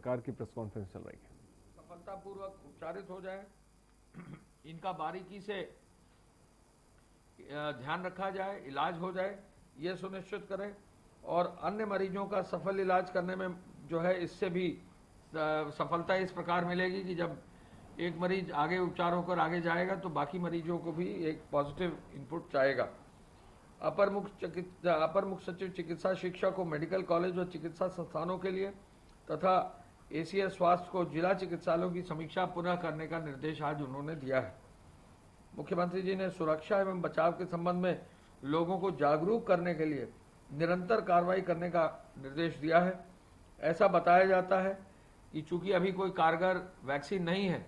सरकार की press conference चल रही है। सफलतापूर्वक उपचारित हो जाए, इनका बारीकी से ध्यान रखा जाए, इलाज हो जाए, ये सुनिश्चित करें। और अन्य मरीजों का सफल इलाज करने में जो है इससे भी सफलता इस प्रकार मिलेगी कि जब एक मरीज आगे उपचार होकर आगे जाएगा तो बाकी मरीजों को भी एक पॉजिटिव इनपुट जाएगा। अपर मुख्य सचिव चिकित्सा शिक्षा को मेडिकल कॉलेज और चिकित्सा संस्थानों के लिए तथा एसीएस स्वास्थ्य को जिला चिकित्सालयों की समीक्षा पुनः करने का निर्देश आज उन्होंने दिया है। मुख्यमंत्री जी ने सुरक्षा एवं बचाव के संबंध में लोगों को जागरूक करने के लिए निरंतर कार्रवाई करने का निर्देश दिया है। ऐसा बताया जाता है कि चूंकि अभी कोई कारगर वैक्सीन नहीं है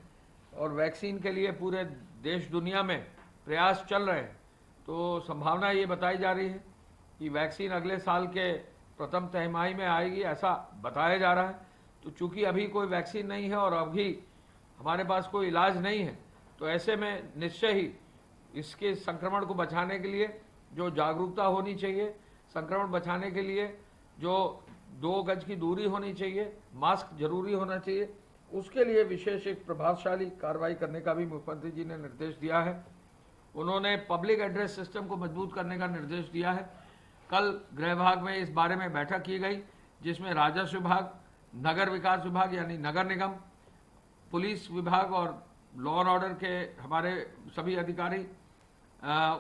और वैक्सीन के लिए पूरे देश दुनिया में प्रयास चल रहे हैं, तो संभावना ये बताई जा रही है कि वैक्सीन अगले साल के प्रथम तिमाही में आएगी, ऐसा बताया जा रहा है। तो चूंकि अभी कोई वैक्सीन नहीं है और अभी हमारे पास कोई इलाज नहीं है, तो ऐसे में निश्चय ही इसके संक्रमण को बचाने के लिए जो जागरूकता होनी चाहिए, संक्रमण बचाने के लिए जो 2 गज की दूरी होनी चाहिए, मास्क जरूरी होना चाहिए, उसके लिए विशेष एक प्रभावशाली कार्रवाई करने का भी मुख्यमंत्री जी ने निर्देश दिया है। उन्होंने पब्लिक एड्रेस सिस्टम को मजबूत करने का निर्देश दिया है। कल गृह विभाग में इस बारे में बैठक की गई, जिसमें राजस्व विभाग, नगर विकास विभाग यानी नगर निगम, पुलिस विभाग और लॉ एंड ऑर्डर के हमारे सभी अधिकारी,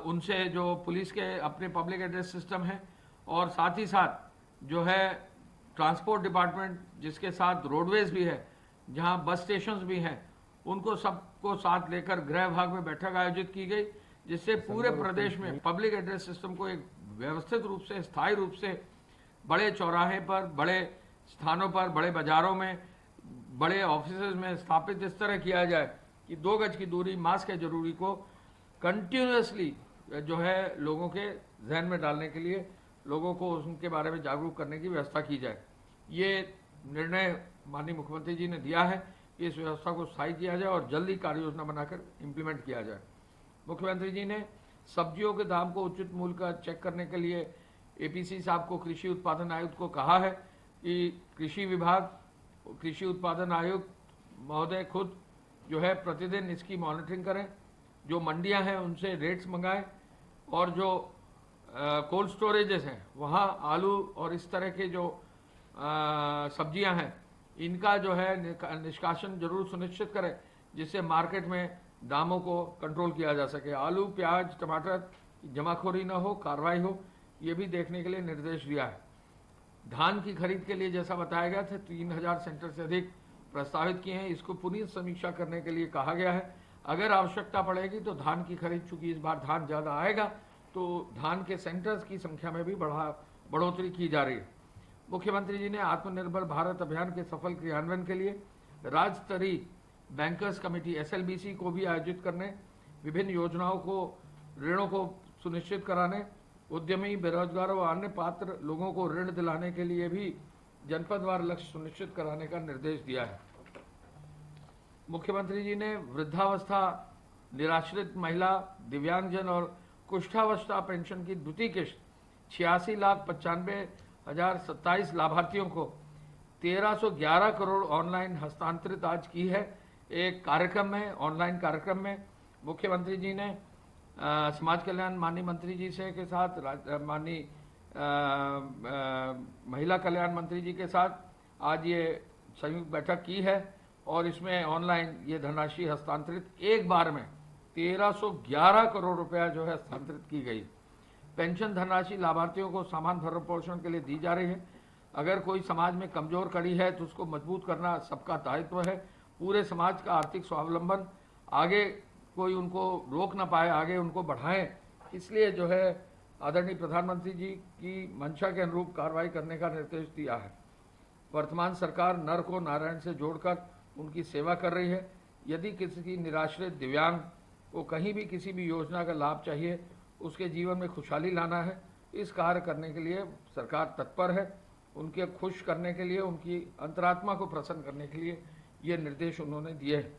उनसे जो पुलिस के अपने पब्लिक एड्रेस सिस्टम है और साथ ही साथ जो है ट्रांसपोर्ट डिपार्टमेंट जिसके साथ रोडवेज भी है, जहां बस स्टेशंस भी हैं, उनको सबको साथ लेकर गृह विभाग में बैठक आयोजित की गई, जिससे पूरे प्रदेश में पब्लिक एड्रेस सिस्टम को एक व्यवस्थित रूप से, स्थायी रूप से बड़े चौराहे पर, बड़े स्थानों पर, बड़े बाजारों में, बड़े ऑफिस में स्थापित इस तरह किया जाए कि 2 गज की दूरी, मास्क के जरूरी को कंटिन्यूसली जो है लोगों के जहन में डालने के लिए लोगों को उनके बारे में जागरूक करने की व्यवस्था की जाए। ये निर्णय माननीय मुख्यमंत्री जी ने दिया है कि इस व्यवस्था को स्थायी किया जाए और जल्दी कार्य योजना बनाकर इम्प्लीमेंट किया जाए। मुख्यमंत्री जी ने सब्जियों के दाम को उचित मूल्य का चेक करने के लिए एपीसी साहब को, कृषि उत्पादन आयुक्त को कहा है कि कृषि विभाग, कृषि उत्पादन आयुक्त महोदय खुद जो है प्रतिदिन इसकी मॉनिटरिंग करें, जो मंडियां हैं उनसे रेट्स मंगाएं और जो कोल्ड स्टोरेजेस हैं वहाँ आलू और इस तरह के जो सब्जियां हैं इनका जो है निष्कासन जरूर सुनिश्चित करें, जिससे मार्केट में दामों को कंट्रोल किया जा सके। आलू, प्याज, टमाटर जमाखोरी न हो, कार्रवाई हो, ये भी देखने के लिए निर्देश दिया है। धान की खरीद के लिए जैसा बताया गया था 3000 सेंटर से अधिक प्रस्तावित किए हैं, इसको पुनः समीक्षा करने के लिए कहा गया है। अगर आवश्यकता पड़ेगी तो धान की खरीद, चूंकि इस बार धान ज़्यादा आएगा तो धान के सेंटर्स की संख्या में भी बढ़ोतरी की जा रही है। मुख्यमंत्री जी ने आत्मनिर्भर भारत अभियान के सफल क्रियान्वयन के लिए राज्य स्तरीय बैंकर्स कमेटी SLBC को भी आयोजित करने, विभिन्न योजनाओं को, ऋणों को सुनिश्चित कराने, उद्यमी, बेरोजगारों व अन्य पात्र लोगों को ऋण दिलाने के लिए भी जनपदवार लक्ष्य सुनिश्चित कराने का निर्देश दिया है। मुख्यमंत्री जी ने वृद्धावस्था, निराश्रित महिला, दिव्यांगजन और कुष्ठावस्था पेंशन की द्वितीय किश्त 86,95,027 लाभार्थियों को 1311 करोड़ ऑनलाइन हस्तांतरित आज की है। एक कार्यक्रम में, ऑनलाइन कार्यक्रम में मुख्यमंत्री जी ने समाज कल्याण माननीय मंत्री जी से के साथ, माननीय महिला कल्याण मंत्री जी के साथ आज ये संयुक्त बैठक की है और इसमें ऑनलाइन ये धनराशि हस्तांतरित एक बार में 1311 करोड़ रुपया जो है हस्तांतरित की गई। पेंशन धनराशि लाभार्थियों को सामान्य भरण पोषण के लिए दी जा रही है। अगर कोई समाज में कमजोर कड़ी है तो उसको मजबूत करना सबका दायित्व है। पूरे समाज का आर्थिक स्वावलंबन, आगे कोई उनको रोक ना पाए, आगे उनको बढ़ाएं, इसलिए जो है आदरणीय प्रधानमंत्री जी की मंशा के अनुरूप कार्रवाई करने का निर्देश दिया है। वर्तमान सरकार नर को नारायण से जोड़कर उनकी सेवा कर रही है। यदि किसी निराश्रित दिव्यांग को कहीं भी किसी भी योजना का लाभ चाहिए, उसके जीवन में खुशहाली लाना है, इस कार्य करने के लिए सरकार तत्पर है। उनके खुश करने के लिए, उनकी अंतरात्मा को प्रसन्न करने के लिए ये निर्देश उन्होंने दिए हैं।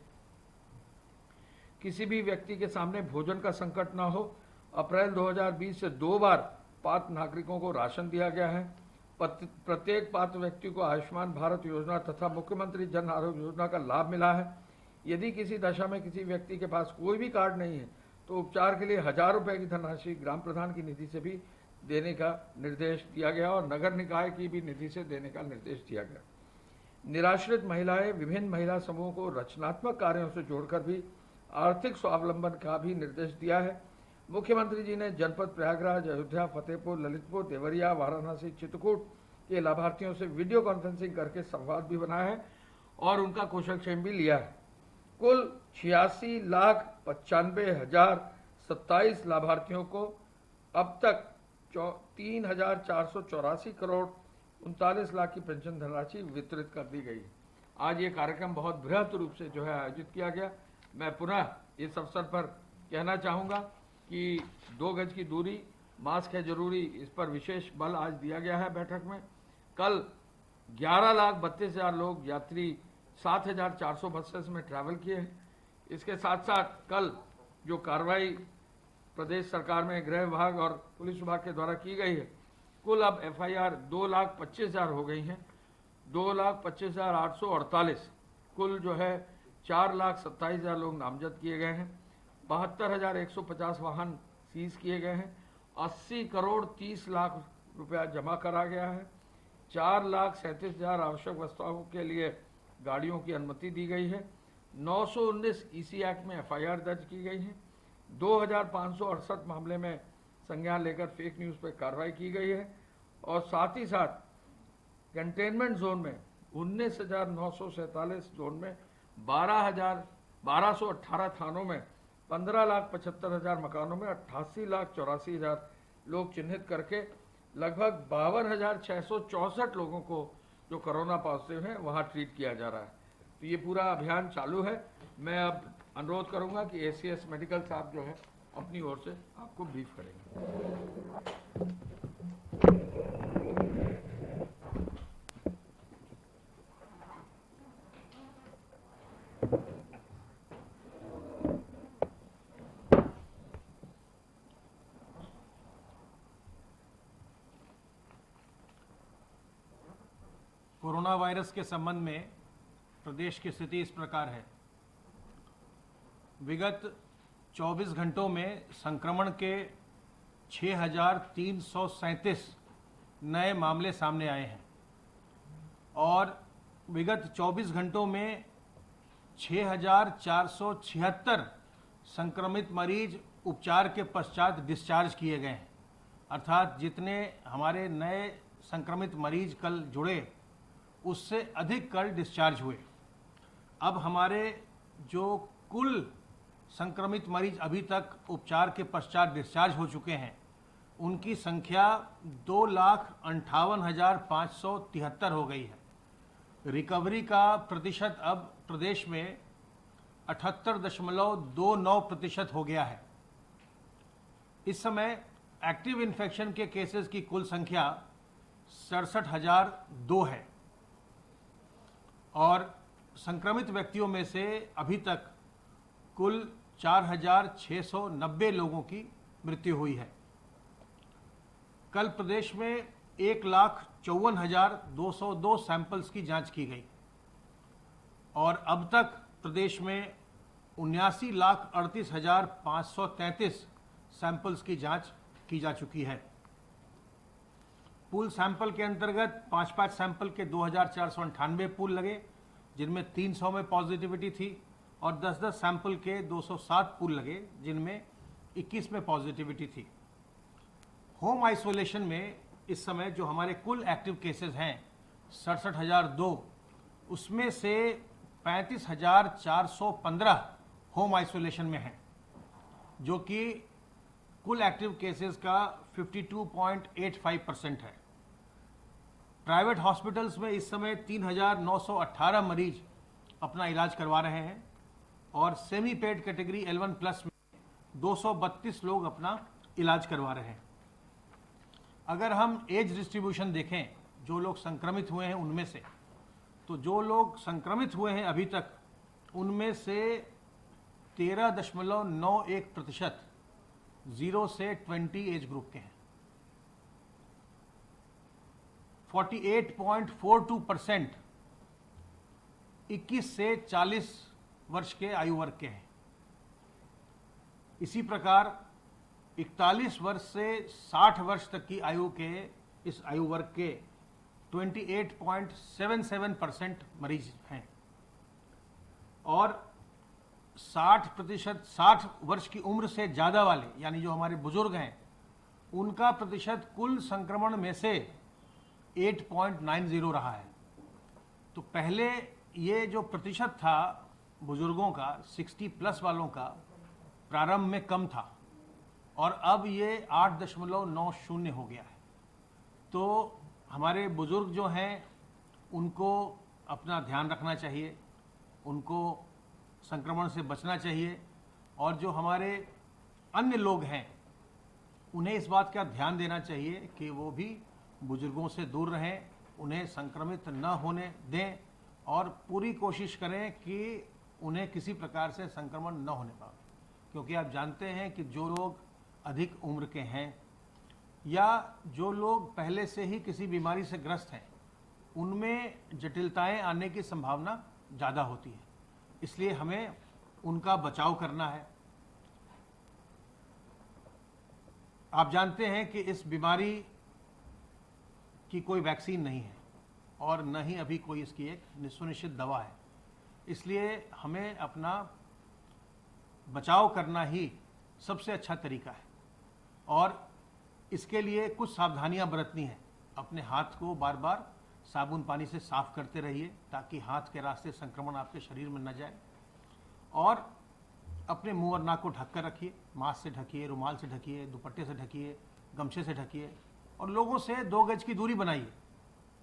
किसी भी व्यक्ति के सामने भोजन का संकट ना हो। अप्रैल 2020 से 2 बार पात्र नागरिकों को राशन दिया गया है। प्रत्येक पात्र व्यक्ति को आयुष्मान भारत योजना तथा मुख्यमंत्री जन आरोग्य योजना का लाभ मिला है। यदि किसी दशा में किसी व्यक्ति के पास कोई भी कार्ड नहीं है तो उपचार के लिए 1000 रुपये की धनराशि ग्राम प्रधान की निधि से भी देने का निर्देश दिया गया और नगर निकाय की भी निधि से देने का निर्देश दिया गया। निराश्रित महिलाएं विभिन्न महिला समूहों को रचनात्मक कार्यों से जोड़कर भी आर्थिक स्वावलंबन का भी निर्देश दिया है। मुख्यमंत्री जी ने जनपद प्रयागराज, अयोध्या, फतेहपुर, ललितपुर, देवरिया, वाराणसी, चित्रकूट के लाभार्थियों से वीडियो कॉन्फ्रेंसिंग करके संवाद भी बनाया है और उनका कुशलक्षेम भी लिया है। कुल 86,95,027 लाभार्थियों को अब तक 3,484 करोड़ 39 लाख की पेंशन धनराशि वितरित कर दी गई। आज ये कार्यक्रम बहुत बृहत रूप से जो है आयोजित किया गया। मैं पुनः इस अवसर पर कहना चाहूँगा कि 2 गज की दूरी, मास्क है जरूरी, इस पर विशेष बल आज दिया गया है बैठक में। कल 11,32,000 लोग यात्री 7,400 बसेस में ट्रैवल किए हैं। इसके साथ साथ कल जो कार्रवाई प्रदेश सरकार में गृह विभाग और पुलिस विभाग के द्वारा की गई है, कुल अब FIR 2,25,000 हो गई हैं। 2,25,848 कुल जो है 4,27,000 लोग नामजद किए गए हैं। 72,150 वाहन सीज किए गए हैं। 80 करोड़ 30 लाख रुपया जमा करा गया है। 4,37,000 आवश्यक वस्तुओं के लिए गाड़ियों की अनुमति दी गई है। 919 EC एक्ट में FIR दर्ज की गई है। 2,568 मामले में संज्ञान लेकर फेक न्यूज़ पर कार्रवाई की गई है और साथ ही साथ कंटेनमेंट जोन में 19,947 जोन में 12,18 थानों में 15,75,000 मकानों में 88,84,000 लोग चिन्हित करके लगभग 52,664 लोगों को जो कोरोना पॉजिटिव हैं वहाँ ट्रीट किया जा रहा है। तो ये पूरा अभियान चालू है। मैं अब अनुरोध करूंगा कि ACS मेडिकल साहब जो है अपनी ओर से आपको ब्रीफ करेंगे। कोरोना वायरस के संबंध में प्रदेश की स्थिति इस प्रकार है। विगत 24 घंटों में संक्रमण के 6,337 नए मामले सामने आए हैं और विगत 24 घंटों में 6,476 संक्रमित मरीज उपचार के पश्चात डिस्चार्ज किए गए हैं। अर्थात जितने हमारे नए संक्रमित मरीज कल जुड़े उससे अधिक कल डिस्चार्ज हुए। अब हमारे जो कुल संक्रमित मरीज अभी तक उपचार के पश्चात डिस्चार्ज हो चुके हैं उनकी संख्या 2,58,573 हो गई है। रिकवरी का प्रतिशत अब प्रदेश में 78.29% हो गया है। इस समय एक्टिव इन्फेक्शन के केसेस की कुल संख्या 67,002 है और संक्रमित व्यक्तियों में से अभी तक कुल 4,690 लोगों की मृत्यु हुई है। कल प्रदेश में 1,54,202 सैंपल्स की जांच की गई और अब तक प्रदेश में 79,38,533 सैंपल्स की जांच की जा चुकी है। पूल सैंपल के अंतर्गत 5-5 सैंपल के 2,498 पूल लगे जिनमें 300 में पॉजिटिविटी थी और 10-10 सैंपल के 207 पूल लगे जिनमें 21 में पॉजिटिविटी थी। होम आइसोलेशन में इस समय जो हमारे कुल एक्टिव केसेस हैं 67,002, उसमें से 35,415 होम आइसोलेशन में हैं जो कि कुल एक्टिव केसेस का 52.85% है। प्राइवेट हॉस्पिटल्स में इस समय 3,918 मरीज अपना इलाज करवा रहे हैं और सेमी पेड कैटेगरी L1+ में 232 लोग अपना इलाज करवा रहे हैं। अगर हम एज डिस्ट्रीब्यूशन देखें जो लोग संक्रमित हुए हैं उनमें से, तो जो लोग संक्रमित हुए हैं अभी तक उनमें से 13.91% 0 से 20 एज ग्रुप के हैं। 48.42% 21 से 40 वर्ष के आयु वर्ग के हैं। इसी प्रकार 41 वर्ष से 60 वर्ष तक की आयु के इस आयु वर्ग के 28.77% मरीज हैं और 60 वर्ष की उम्र से ज़्यादा वाले यानी जो हमारे बुजुर्ग हैं उनका प्रतिशत कुल संक्रमण में से 8.90 रहा है। तो पहले ये जो प्रतिशत था बुजुर्गों का 60+ वालों का प्रारंभ में कम था और अब ये 8.90 हो गया है। तो हमारे बुजुर्ग जो हैं उनको अपना ध्यान रखना चाहिए, उनको संक्रमण से बचना चाहिए और जो हमारे अन्य लोग हैं उन्हें इस बात का ध्यान देना चाहिए कि वो भी बुजुर्गों से दूर रहें, उन्हें संक्रमित न होने दें और पूरी कोशिश करें कि उन्हें किसी प्रकार से संक्रमण न होने पाए। क्योंकि आप जानते हैं कि जो लोग अधिक उम्र के हैं या जो लोग पहले से ही किसी बीमारी से ग्रस्त हैं उनमें जटिलताएं आने की संभावना ज़्यादा होती है, इसलिए हमें उनका बचाव करना है। आप जानते हैं कि इस बीमारी की कोई वैक्सीन नहीं है और न ही अभी कोई इसकी एक सुनिश्चित दवा है, इसलिए हमें अपना बचाव करना ही सबसे अच्छा तरीका है और इसके लिए कुछ सावधानियां बरतनी हैं। अपने हाथ को बार बार साबुन पानी से साफ करते रहिए ताकि हाथ के रास्ते संक्रमण आपके शरीर में न जाए और अपने मुंह और नाक को ढक कर रखिए, मास्क से ढकिए, रुमाल से ढकिए, दुपट्टे से ढकिए, गमछे से ढकिए और लोगों से 2 गज की दूरी बनाइए।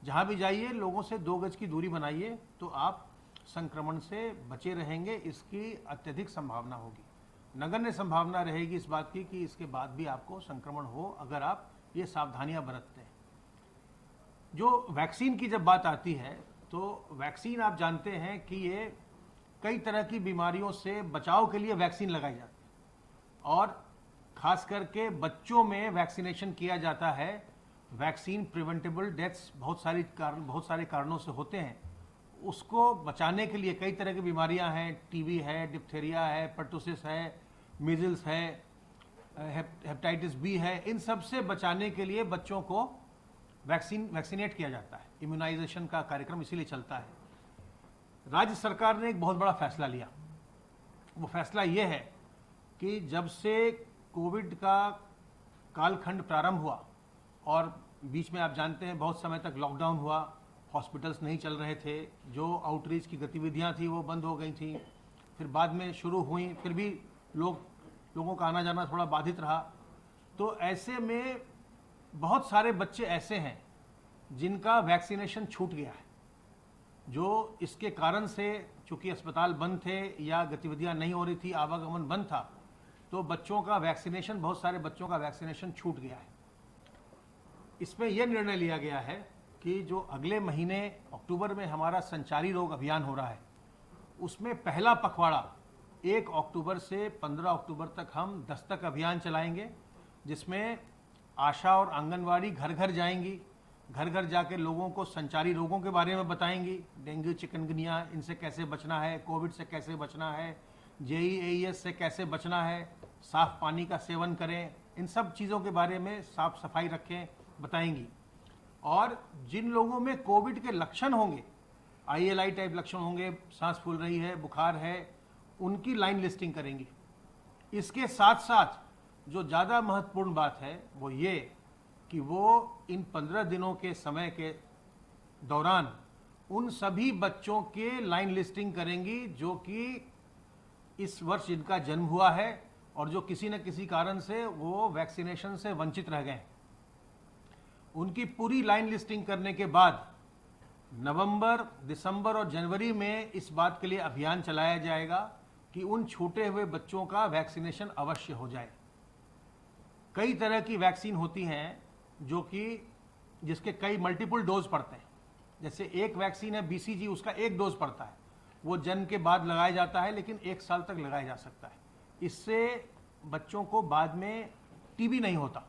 जहाँ भी जाइए लोगों से 2 गज की दूरी बनाइए तो आप संक्रमण से बचे रहेंगे। इसकी अत्यधिक संभावना होगी, नगण्य संभावना रहेगी इस बात की कि इसके बाद भी आपको संक्रमण हो अगर आप ये सावधानियां बरतते हैं। जो वैक्सीन की जब बात आती है तो वैक्सीन आप जानते हैं कि ये कई तरह की बीमारियों से बचाव के लिए वैक्सीन लगाई जाती है और खास करके बच्चों में वैक्सीनेशन किया जाता है। वैक्सीन प्रिवेंटेबल डेथ्स बहुत सारे कारणों से होते हैं, उसको बचाने के लिए कई तरह की बीमारियां हैं, टीबी है, डिप्थेरिया है, पर्टुसिस है, मीजल्स है, हेपेटाइटिस बी है, इन सब से बचाने के लिए बच्चों को वैक्सीनेट किया जाता है। इम्यूनाइजेशन का कार्यक्रम इसीलिए चलता है। राज्य सरकार ने एक बहुत बड़ा फैसला लिया। वो फैसला ये है कि जब से कोविड का कालखंड प्रारंभ हुआ और बीच में आप जानते हैं बहुत समय तक लॉकडाउन हुआ, हॉस्पिटल्स नहीं चल रहे थे, जो आउटरीच की गतिविधियां थी वो बंद हो गई थी, फिर बाद में शुरू हुई, फिर भी लोगों का आना जाना थोड़ा बाधित रहा। तो ऐसे में बहुत सारे बच्चे ऐसे हैं जिनका वैक्सीनेशन छूट गया है, जो इसके कारण से चूंकि अस्पताल बंद थे या गतिविधियां नहीं हो रही थी, आवागमन बंद था, तो बच्चों का वैक्सीनेशन, बहुत सारे बच्चों का वैक्सीनेशन छूट गया है। इसमें यह निर्णय लिया गया है कि जो अगले महीने अक्टूबर में हमारा संचारी रोग अभियान हो रहा है उसमें पहला पखवाड़ा 1 अक्टूबर से 15 अक्टूबर तक हम दस्तक अभियान चलाएंगे, जिसमें आशा और आंगनवाड़ी घर घर जाएंगी, घर घर जाके लोगों को संचारी रोगों के बारे में बताएंगी। डेंगू, चिकनगुनिया, इनसे कैसे बचना है, कोविड से कैसे बचना है, JEAS से कैसे बचना है, साफ पानी का सेवन करें, इन सब चीज़ों के बारे में साफ सफाई रखें, बताएंगी। और जिन लोगों में कोविड के लक्षण होंगे, ILI टाइप लक्षण होंगे, सांस फूल रही है, बुखार है, उनकी लाइन लिस्टिंग करेंगी। इसके साथ साथ जो ज़्यादा महत्वपूर्ण बात है वो ये कि वो इन 15 दिनों के समय के दौरान उन सभी बच्चों के लाइन लिस्टिंग करेंगी जो कि इस वर्ष जिनका जन्म हुआ है और जो किसी न किसी कारण से वो वैक्सीनेशन से वंचित रह गए। उनकी पूरी लाइन लिस्टिंग करने के बाद नवंबर, दिसंबर और जनवरी में इस बात के लिए अभियान चलाया जाएगा कि उन छूटे हुए बच्चों का वैक्सीनेशन अवश्य हो जाए। कई तरह की वैक्सीन होती हैं जो कि जिसके कई मल्टीपल डोज पड़ते हैं। जैसे एक वैक्सीन है BCG, उसका 1 डोज पड़ता है, वो जन्म के बाद लगाया जाता है लेकिन 1 साल तक लगाया जा सकता है। इससे बच्चों को बाद में टीबी नहीं होता।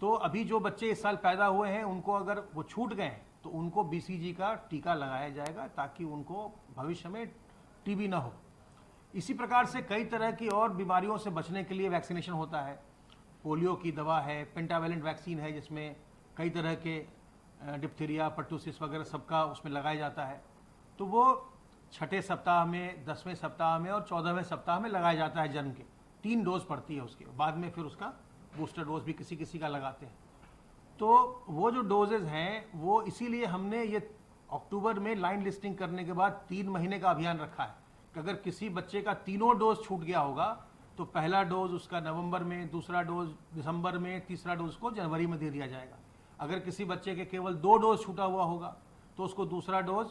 तो अभी जो बच्चे इस साल पैदा हुए हैं उनको अगर वो छूट गए हैं तो उनको BCG का टीका लगाया जाएगा ताकि उनको भविष्य में टीबी ना हो। इसी प्रकार से कई तरह की और बीमारियों से बचने के लिए वैक्सीनेशन होता है। पोलियो की दवा है, पेंटावैलेंट वैक्सीन है जिसमें कई तरह के डिप्थीरिया, पर्टूसिस वगैरह सबका उसमें लगाया जाता है। तो वो 6ठे सप्ताह में, 10वें सप्ताह में और 14वें सप्ताह में लगाया जाता है जन्म के। 3 डोज पड़ती है उसके बाद में, फिर उसका बूस्टर डोज भी किसी किसी का लगाते हैं। तो वो जो डोजेज हैं वो इसीलिए हमने ये अक्टूबर में लाइन लिस्टिंग करने के बाद 3 महीने का अभियान रखा है कि अगर किसी बच्चे का तीनों डोज छूट गया होगा तो पहला डोज उसका नवंबर में, दूसरा डोज दिसंबर में, तीसरा डोज को जनवरी में दे दिया जाएगा। अगर किसी बच्चे के केवल 2 डोज छूटा हुआ होगा तो उसको दूसरा डोज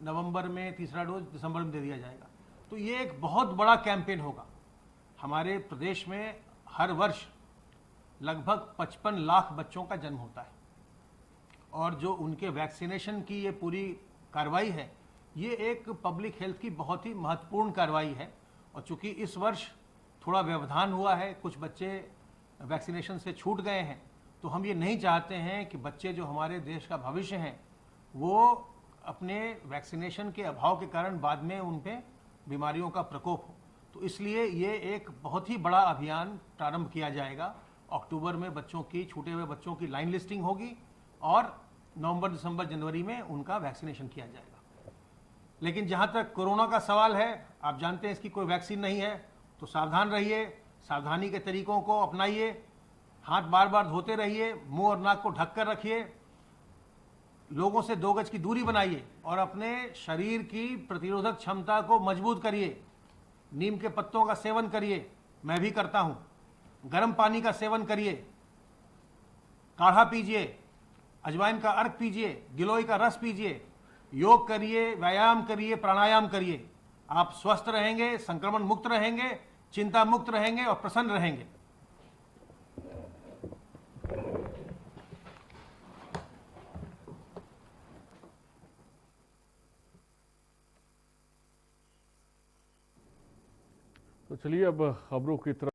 नवंबर में, तीसरा डोज दिसंबर में दे दिया जाएगा। तो ये एक बहुत बड़ा कैंपेन होगा। हमारे प्रदेश में हर वर्ष लगभग 55 लाख बच्चों का जन्म होता है और जो उनके वैक्सीनेशन की ये पूरी कार्रवाई है, ये एक पब्लिक हेल्थ की बहुत ही महत्वपूर्ण कार्रवाई है। और चूंकि इस वर्ष थोड़ा व्यवधान हुआ है, कुछ बच्चे वैक्सीनेशन से छूट गए हैं, तो हम ये नहीं चाहते हैं कि बच्चे जो हमारे देश का भविष्य हैं वो अपने वैक्सीनेशन के अभाव के कारण बाद में उन पे बीमारियों का प्रकोप हो। तो इसलिए ये एक बहुत ही बड़ा अभियान प्रारंभ किया जाएगा। अक्टूबर में बच्चों की, छूटे हुए बच्चों की लाइन लिस्टिंग होगी और नवंबर, दिसंबर, जनवरी में उनका वैक्सीनेशन किया जाएगा। लेकिन जहां तक कोरोना का सवाल है, आप जानते हैं इसकी कोई वैक्सीन नहीं है, तो सावधान रहिए, सावधानी के तरीकों को अपनाइए, हाथ बार बार धोते रहिए, मुंह और नाक को ढक कर रखिए, लोगों से 2 गज की दूरी बनाइए और अपने शरीर की प्रतिरोधक क्षमता को मजबूत करिए। नीम के पत्तों का सेवन करिए, मैं भी करता हूं। गर्म पानी का सेवन करिए, काढ़ा पीजिए, अजवाइन का अर्क पीजिए, गिलोय का रस पीजिए, योग करिए, व्यायाम करिए, प्राणायाम करिए। आप स्वस्थ रहेंगे, संक्रमण मुक्त रहेंगे, चिंता मुक्त रहेंगे और प्रसन्न रहेंगे। तो चलिए अब खबरों की तरफ